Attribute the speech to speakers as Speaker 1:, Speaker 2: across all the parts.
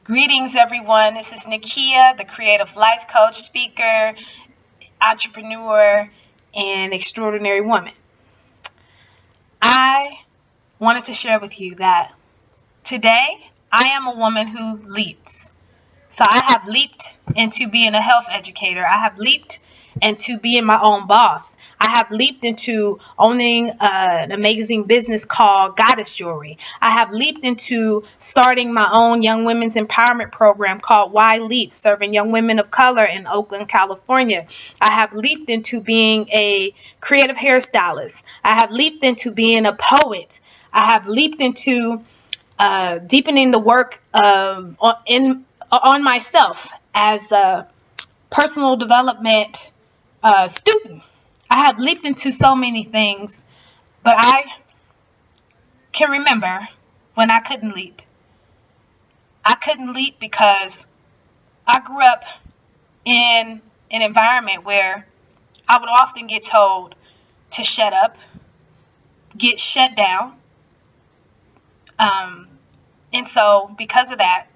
Speaker 1: Greetings, everyone. This is Nakia, the creative life coach, speaker, entrepreneur, and extraordinary woman. I wanted to share with you that today I am a woman who leaps. So I have leaped into being a health educator. I have leaped into being my own boss. I have leaped into owning an amazing business called Goddess Jewelry. I have leaped into starting my own young women's empowerment program called Why Leap, serving young women of color in Oakland, California. I have leaped into being a creative hairstylist. I have leaped into being a poet. I have leaped into deepening the work on myself as a personal development student. I have leaped into so many things, but I can remember when I couldn't leap. I couldn't leap because I grew up in an environment where I would often get told to shut up, get shut down. And so because of that,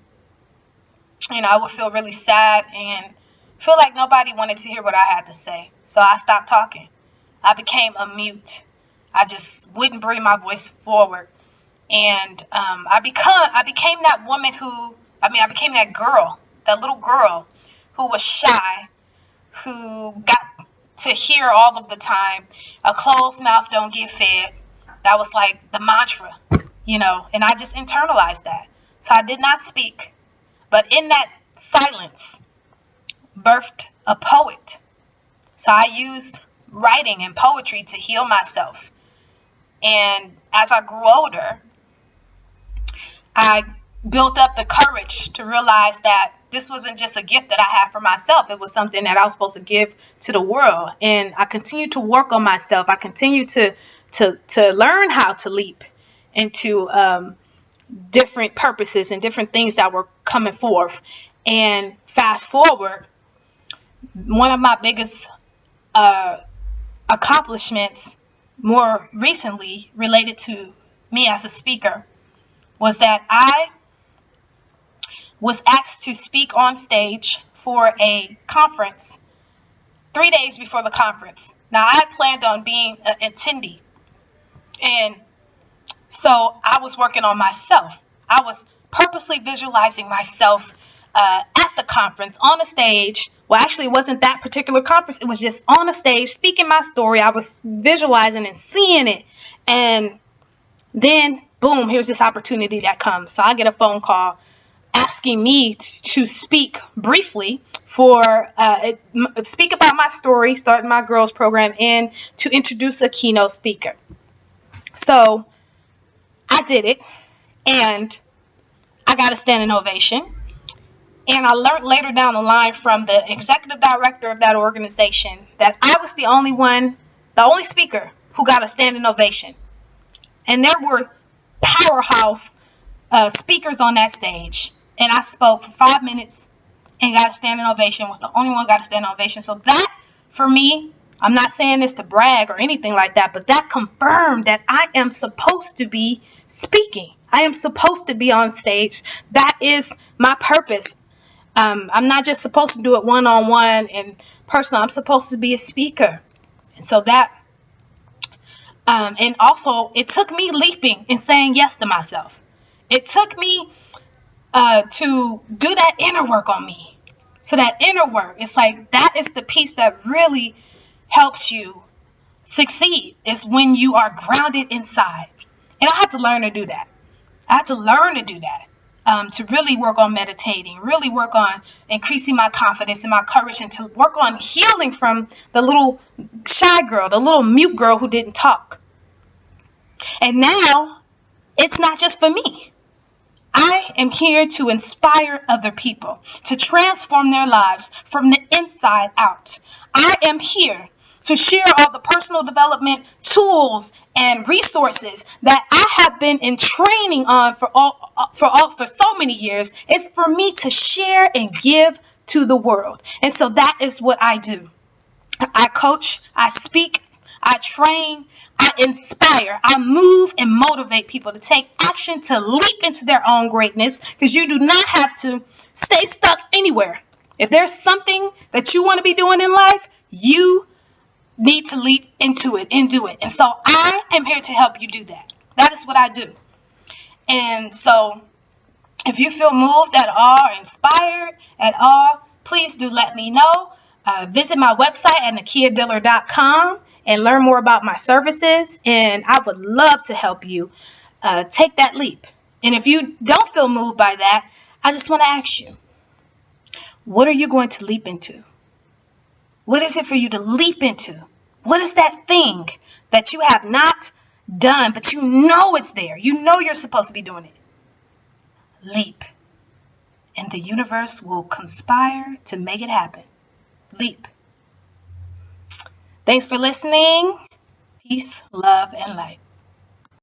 Speaker 1: I would feel really sad and feel like nobody wanted to hear what I had to say. So I stopped talking. I became a mute. I just wouldn't bring my voice forward. And I became that woman I became that girl, that little girl who was shy, who got to hear all of the time, a closed mouth don't get fed. That was like the mantra, and I just internalized that. So I did not speak. But in that silence, birthed a poet. So I used writing and poetry to heal myself. And as I grew older, I built up the courage to realize that this wasn't just a gift that I had for myself. It was something that I was supposed to give to the world. And I continued to work on myself. I continued to learn how to leap into different purposes and different things that were coming forth. And fast forward, one of my biggest accomplishments more recently related to me as a speaker was that I was asked to speak on stage for a conference 3 days before the conference. Now, I had planned on being an attendee, and so I was working on myself. I was purposely visualizing myself at the conference on a stage. Well, actually, it wasn't that particular conference. It was just on a stage speaking my story. I was visualizing and seeing it. And then, boom, here's this opportunity that comes. So I get a phone call asking me to speak briefly speak about my story, starting my girls program, and to introduce a keynote speaker. So I did it, and I got a standing ovation. And I learned later down the line from the executive director of that organization that I was the only speaker who got a standing ovation. And there were powerhouse speakers on that stage. And I spoke for 5 minutes and got a standing ovation, was the only one who got a standing ovation. So that, for me, I'm not saying this to brag or anything like that, but that confirmed that I am supposed to be speaking. I am supposed to be on stage. That is my purpose. I'm not just supposed to do it one-on-one and personal. I'm supposed to be a speaker. And so that, and also it took me leaping and saying yes to myself. It took me to do that inner work on me. So that inner work, it's like that is the piece that really helps you succeed, is when you are grounded inside. And I had to learn to do that. I had to learn to do that. To really work on meditating, really work on increasing my confidence and my courage, and to work on healing from the little shy girl, the little mute girl who didn't talk. And now it's not just for me. I am here to inspire other people, to transform their lives from the inside out. I am here to share all the personal development tools and resources that I have been in training on for so many years. It's for me to share and give to the world. And so that is what I do. I coach, I speak, I train, I inspire, I move and motivate people to take action to leap into their own greatness, because you do not have to stay stuck anywhere. If there's something that you want to be doing in life, you need to leap into it and do it. And so I am here to help you do that. That is what I do. And so if you feel moved at all or inspired at all, please do let me know. Visit my website at nakiadiller.com and learn more about my services. And I would love to help you take that leap. And if you don't feel moved by that, I just want to ask you, what are you going to leap into? What is it for you to leap into? What is that thing that you have not done, but you know it's there? You know you're supposed to be doing it. Leap. And the universe will conspire to make it happen. Leap. Thanks for listening. Peace, love, and light.